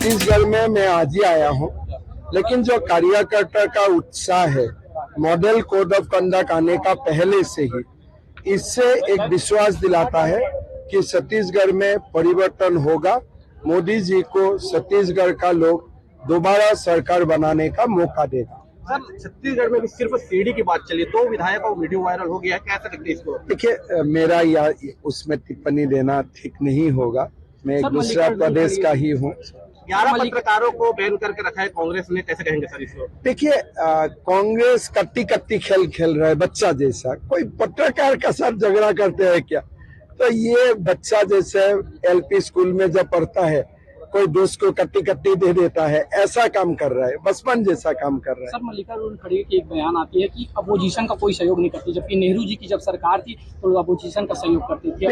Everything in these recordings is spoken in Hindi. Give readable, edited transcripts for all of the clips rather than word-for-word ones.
छत्तीसगढ़ में मैं आज ही आया हूँ, लेकिन जो कार्यकर्ता का उत्साह है मॉडल कोड ऑफ कंडक्ट आने का पहले से ही, इससे एक विश्वास दिलाता है कि छत्तीसगढ़ में परिवर्तन होगा। मोदी जी को छत्तीसगढ़ का लोग दोबारा सरकार बनाने का मौका देगा। सर, छत्तीसगढ़ में भी सिर्फ सीडी की बात चली, 2 विधायकों का वीडियो वायरल हो गया है, कैसे देखते हैं इसको? देखिए, मेरा या उसमें टिप्पणी देना ठीक नहीं होगा। मैं एक दूसरा प्रदेश का ही हूँ। 11 पत्रकारों को बैन करके रखा है कांग्रेस ने, कैसे कहेंगे सर इसको? देखिए, कांग्रेस कट्टी कट्टी खेल खेल रहा है बच्चा जैसा। कोई पत्रकार का साथ झगड़ा करते हैं क्या? तो ये बच्चा जैसे एलपी स्कूल में जब पढ़ता है, कोई दोस्त को कट्टी कट्टी दे देता है, ऐसा काम कर रहा है, बचपन जैसा काम कर रहा है। सर, मल्लिकार्जुन खड़गे की एक बयान आती है कि अपोजिशन का कोई सहयोग नहीं करती, जबकि नेहरू जी की जब सरकार थी तो लोग अपोजिशन का सहयोग करते थे।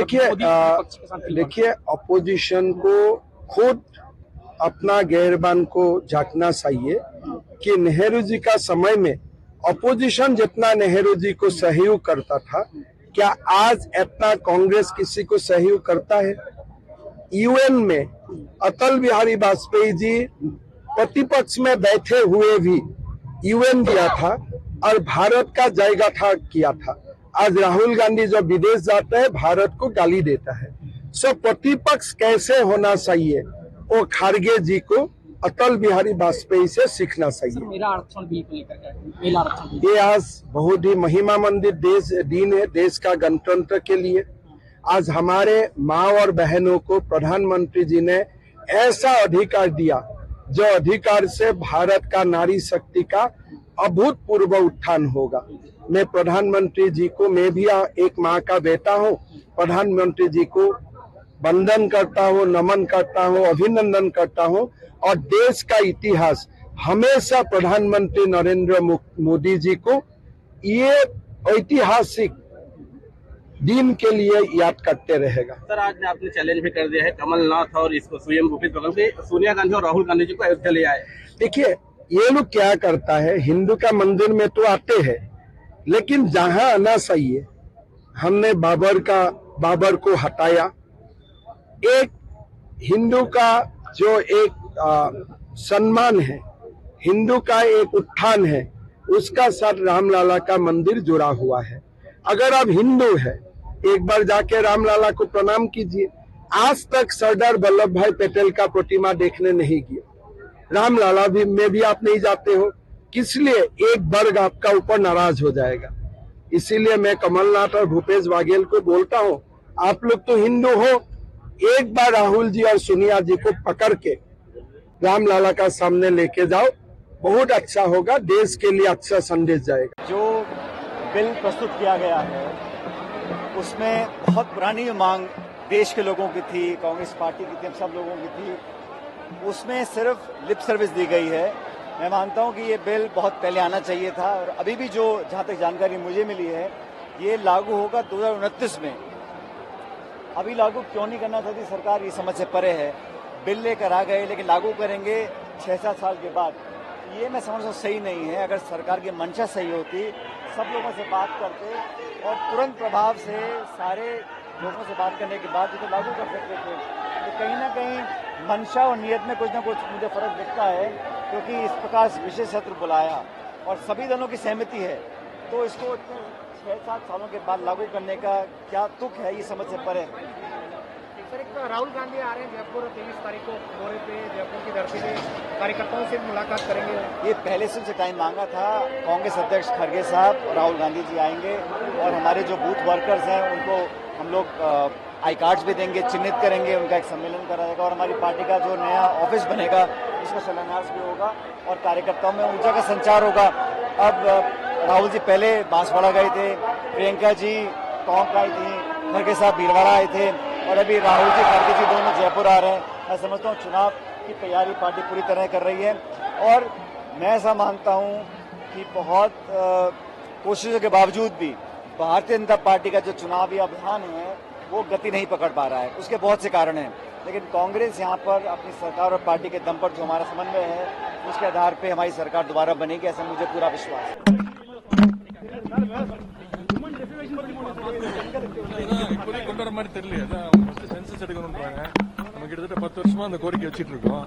देखिए, अपोजिशन को खुद अपना गैरबान को झांकना चाहिए कि नेहरू जी का समय में अपोजिशन जितना नेहरू जी को सहयोग करता था, क्या आज इतना कांग्रेस किसी को सहयोग करता है? यूएन में अटल बिहारी वाजपेयी जी प्रतिपक्ष में बैठे हुए भी यूएन दिया था और भारत का जयगाथा किया था। आज राहुल गांधी जब विदेश जाते हैं भारत को गाली देता है। सो प्रतिपक्ष कैसे होना चाहिए वो खड़गे जी को अटल बिहारी वाजपेयी से सीखना चाहिए। मेरा आरक्षण बिल को लेकर ये आज बहुत ही महिमा मंदिर दिन है देश का गणतंत्र के लिए। आज हमारे माँ और बहनों को प्रधानमंत्री जी ने ऐसा अधिकार दिया जो अधिकार से भारत का नारी शक्ति का अभूतपूर्व उत्थान होगा। मैं प्रधानमंत्री जी को, मैं भी एक माँ का बेटा हूँ, प्रधानमंत्री जी को वंदन करता हूँ, नमन करता हूँ, अभिनंदन करता हूँ। और देश का इतिहास हमेशा प्रधानमंत्री नरेंद्र मोदी जी को ये ऐतिहासिक दिन के लिए याद करते रहेगा। सर, आज आपने चैलेंज भी कर दिया है कमलनाथ और इसको सीएम भूपेश बघेल से सोनिया गांधी और राहुल गांधी जी को अयोध्या ले आए। देखिए, ये लोग क्या करता है, हिंदू का मंदिर में तो आते हैं, लेकिन जहां आना चाहिए, हमने बाबर को हटाया। एक हिंदू का जो एक सम्मान है, हिंदू का एक उत्थान है, उसका साथ रामलला का मंदिर जुड़ा हुआ है। अगर आप हिंदू है, एक बार जाके रामलला को प्रणाम कीजिए। आज तक सरदार वल्लभ भाई पटेल का प्रतिमा देखने नहीं गया, रामलला में भी आप नहीं जाते हो, किस लिए? एक वर्ग आपका ऊपर नाराज हो जाएगा। इसीलिए मैं कमलनाथ और भूपेश बघेल को बोलता हूँ, आप लोग तो हिंदू हो, एक बार राहुल जी और सोनिया जी को पकड़ के रामलला का सामने लेके जाओ, बहुत अच्छा होगा, देश के लिए अच्छा संदेश जाएगा। जो बिल प्रस्तुत किया गया है उसमें बहुत पुरानी मांग देश के लोगों की थी, कांग्रेस पार्टी की थी, सब लोगों की थी। उसमें सिर्फ लिप सर्विस दी गई है। मैं मानता हूं कि ये बिल बहुत पहले आना चाहिए था और अभी भी जो जहां तक जानकारी मुझे मिली है ये लागू होगा 2029 में। अभी लागू क्यों नहीं करना चाहती सरकार, ये समझ से परे है। बिल लेकर आ गए लेकिन लागू करेंगे 6-7 साल के बाद, ये मैं समझता हूँ सही नहीं है। अगर सरकार की मंशा सही होती, सब लोगों से बात करते और तुरंत प्रभाव से सारे लोगों से बात करने के बाद तो लागू कर सकते थे। तो कहीं ना कहीं मंशा और नियत में कुछ ना कुछ मुझे फर्क दिखता है, क्योंकि इस प्रकार विशेष सत्र बुलाया और सभी दलों की सहमति है, तो इसको 6-7 सालों के बाद लागू करने का क्या तुक है, ये समझ से परे। सर, एक राहुल गांधी आ रहे हैं जयपुर 23 तारीख को दौरे पे, जयपुर की धरती पे कार्यकर्ताओं से मुलाकात करेंगे। ये पहले से टाइम मांगा था। कांग्रेस अध्यक्ष खड़गे साहब और राहुल गांधी जी आएंगे और हमारे जो बूथ वर्कर्स हैं उनको हम लोग आई कार्ड्स भी देंगे, चिन्हित करेंगे, उनका एक सम्मेलन करा जाएगा और हमारी पार्टी का जो नया ऑफिस बनेगा उसका शिलान्यास भी होगा और कार्यकर्ताओं में ऊर्जा का संचार होगा। अब राहुल जी पहले बांसवाड़ा गए थे, प्रियंका जी टोंक आई थी, खड़गे साहब भीलवाड़ा आए थे और अभी राहुल जी खड़गे जी दोनों जयपुर आ रहे हैं। मैं समझता हूँ चुनाव की तैयारी पार्टी पूरी तरह कर रही है और मैं ऐसा मानता हूँ कि बहुत कोशिशों के बावजूद भी भारतीय जनता पार्टी का जो चुनावी अभियान है वो गति नहीं पकड़ पा रहा है। उसके बहुत से कारण हैं, लेकिन कांग्रेस यहाँ पर अपनी सरकार और पार्टी के दम पर जो हमारा समन्वय है उसके आधार पर हमारी सरकार दोबारा बनेगी, ऐसा मुझे पूरा विश्वास है। இப்போதைக்கு கொண்டு வர மாதிரி தெரியல, சென்சஸ் எடுக்கணும்ன்றாங்க. நம்ம கிட்டத்தட்ட 10 வருஷமா அந்த கோரிக்கை வச்சிட்டு இருக்கோம்.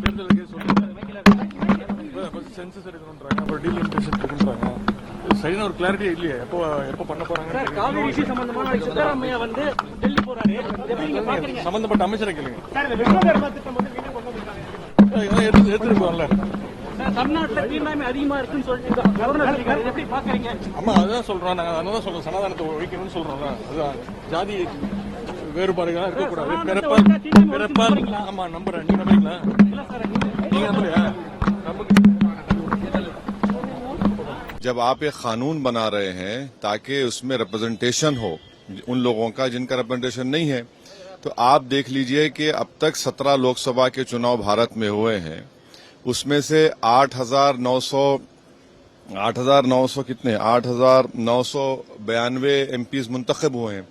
தேர்தலுக்கு சொல்லுங்க சென்சஸ் எடுக்கணும்ன்றாங்க, அப்புறம் டீலிமிட்டேஷன் இருக்குன்றாங்க. சரியான ஒரு கிளாரிட்டியே இல்லையே. எப்போ பண்ண போறாங்க? காவிரி விஷயம் சம்பந்தமான சித்தராமையா வந்து டெல்லி போறாரு, எப்படி நீங்க பாக்குறீங்க? சம்பந்தப்பட்ட அமைச்சரை கேளுங்க. சார் இந்த விஸ்வகர்மா திட்டம் வந்து மீண்டும் கொண்டு வந்திருக்காங்க. எடுத்துருக்கோம்ல. தமிழ்நாட்டுல தீண்டாமை அதிகமா இருக்குன்னு சொல்லிட்டு கவர்னர் சொல்லிருக்காரு, எப்படி பாக்குறீங்க? ஆமா, அதுதான் சொல்றோம். நாங்க அதான் சொல்றோம், சனாதனத்தை ஒழிக்கணும்னு சொல்றோம்ல. அதுதான் ஜாதி வேறுபாடுகள் இருக்கக்கூடாது. பிறப்பால் ஆமா நம்புறேன். நீங்க நம்புறீங்களா? நீங்க நம்பலையா? जब आप एक कानून बना रहे हैं ताकि उसमें रिप्रेजेंटेशन हो उन लोगों का जिनका रिप्रेजेंटेशन नहीं है, तो आप देख लीजिए कि अब तक 17 लोकसभा के चुनाव भारत में हुए हैं, उसमें से 8,900 कितने 8,992 एमपीज मुंतखब हुए हैं,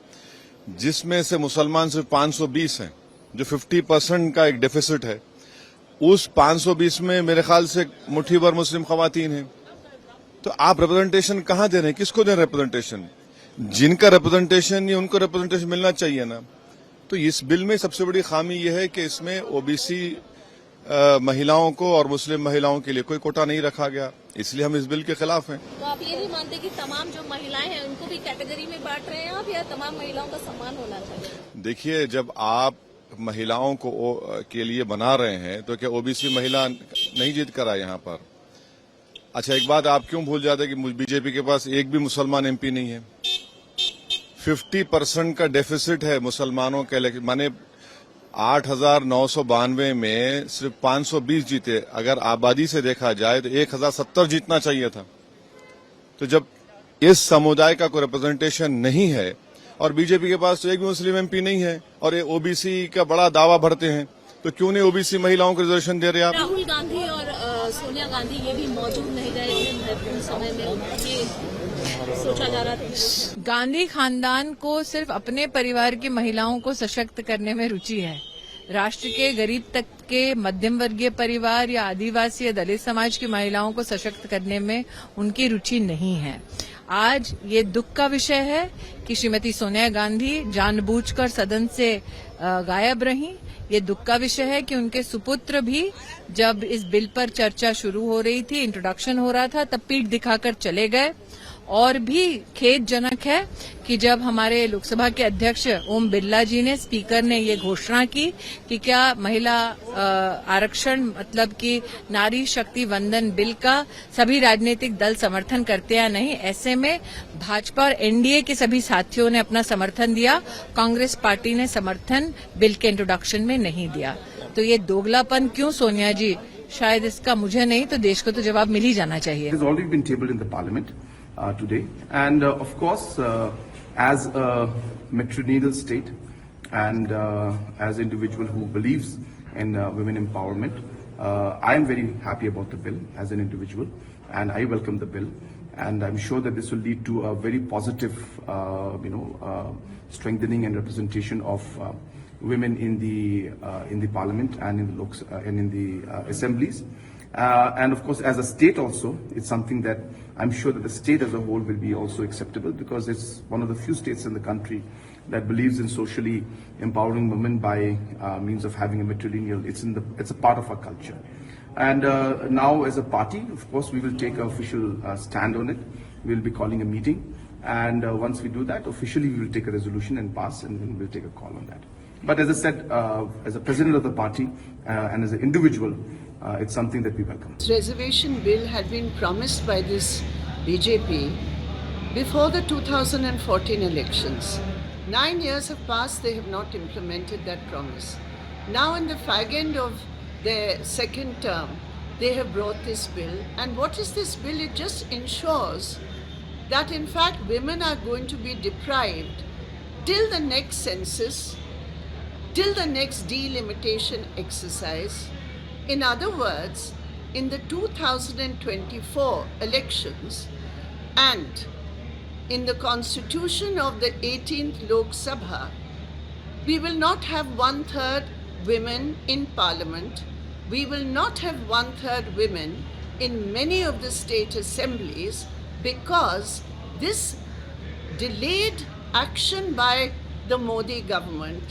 जिसमें से मुसलमान सिर्फ 520 हैं, जो 50% का एक डेफिसिट है। उस 520 में मेरे ख्याल से मुट्ठी भर मुस्लिम खवातीन हैं। तो आप रिप्रेजेंटेशन कहां दे रहे हैं? किसको दे रहे हैं रिप्रेजेंटेशन? जिनका रिप्रेजेंटेशन नहीं उनको रिप्रेजेंटेशन मिलना चाहिए ना। तो इस बिल में सबसे बड़ी खामी यह है कि इसमें ओबीसी महिलाओं को और मुस्लिम महिलाओं के लिए कोई कोटा नहीं रखा गया, इसलिए हम इस बिल के खिलाफ हैं। तो आप ये नहीं मानते कि तमाम जो महिलाएं हैं उनको भी कैटेगरी में बांट रहे हैं आप, या तमाम महिलाओं का सम्मान होना चाहिए? देखिए, जब आप महिलाओं को के लिए बना रहे हैं तो क्या ओबीसी महिला नहीं जीत कर आए यहाँ पर? अच्छा, एक बात आप क्यों भूल जाते कि बीजेपी के पास एक भी मुसलमान एमपी नहीं है? 50% का डेफिसिट है मुसलमानों के, माने 8,992 में सिर्फ 520 जीते। अगर आबादी से देखा जाए तो 1,070 जीतना चाहिए था। तो जब इस समुदाय का कोई रिप्रेजेंटेशन नहीं है और बीजेपी के पास तो एक भी मुस्लिम एमपी नहीं है और ये ओबीसी का बड़ा दावा भरते हैं, तो क्यों नहीं ओबीसी महिलाओं को रिजर्वेशन दे रहे आप? राहुल गांधी और सोनिया गांधी ये भी मौजूद नहीं रहे थे महत्वपूर्ण समय में, ये सोचा जा रहा था। गांधी खानदान को सिर्फ अपने परिवार की महिलाओं को सशक्त करने में रुचि है। राष्ट्र के गरीब तक के मध्यम वर्गीय परिवार या आदिवासी या दलित समाज की महिलाओं को सशक्त करने में उनकी रुचि नहीं है। आज ये दुख का विषय है कि श्रीमती सोनिया गांधी जानबूझकर सदन से गायब रहीं। ये दुख का विषय है कि उनके सुपुत्र भी जब इस बिल पर चर्चा शुरू हो रही थी, इंट्रोडक्शन हो रहा था, तब पीठ दिखाकर चले गए। और भी खेदजनक है कि जब हमारे लोकसभा के अध्यक्ष ओम बिरला जी ने, स्पीकर ने ये घोषणा की कि क्या महिला आरक्षण मतलब कि नारी शक्ति वंदन बिल का सभी राजनीतिक दल समर्थन करते या नहीं, ऐसे में भाजपा और एनडीए के सभी साथियों ने अपना समर्थन दिया, कांग्रेस पार्टी ने समर्थन बिल के इंट्रोडक्शन में नहीं दिया। तो ये दोगलापन क्यों सोनिया जी? शायद इसका मुझे नहीं तो देश को तो जवाब मिल ही जाना चाहिए। Today, and of course, as a matrilineal state and as an individual who believes in women empowerment, I am very happy about the bill as an individual, and I welcome the bill, and I'm sure that this will lead to a very positive, strengthening and representation of women in the parliament and in the assemblies. And of course, as a state also, it's something that I'm sure that the state as a whole will be also acceptable, because it's one of the few states in the country that believes in socially empowering women by means of having a matrilineal. It's a part of our culture. And now, as a party, of course, we will take an official stand on it. We'll be calling a meeting, and once we do that, officially we will take a resolution and pass, and then we'll take a call on that. But as I said, as a president of the party and as an individual, it's something that we welcome. This reservation bill had been promised by this BJP before the 2014 elections. 9 years have passed, they have not implemented that promise. Now in the fag end of their second term, they have brought this bill. And what is this bill? It just ensures that in fact women are going to be deprived till the next census, till the next delimitation exercise. In other words, in the 2024 elections and in the constitution of the 18th Lok Sabha, we will not have 1/3 women in parliament. We will not have 1/3 women in many of the state assemblies, because this delayed action by the Modi government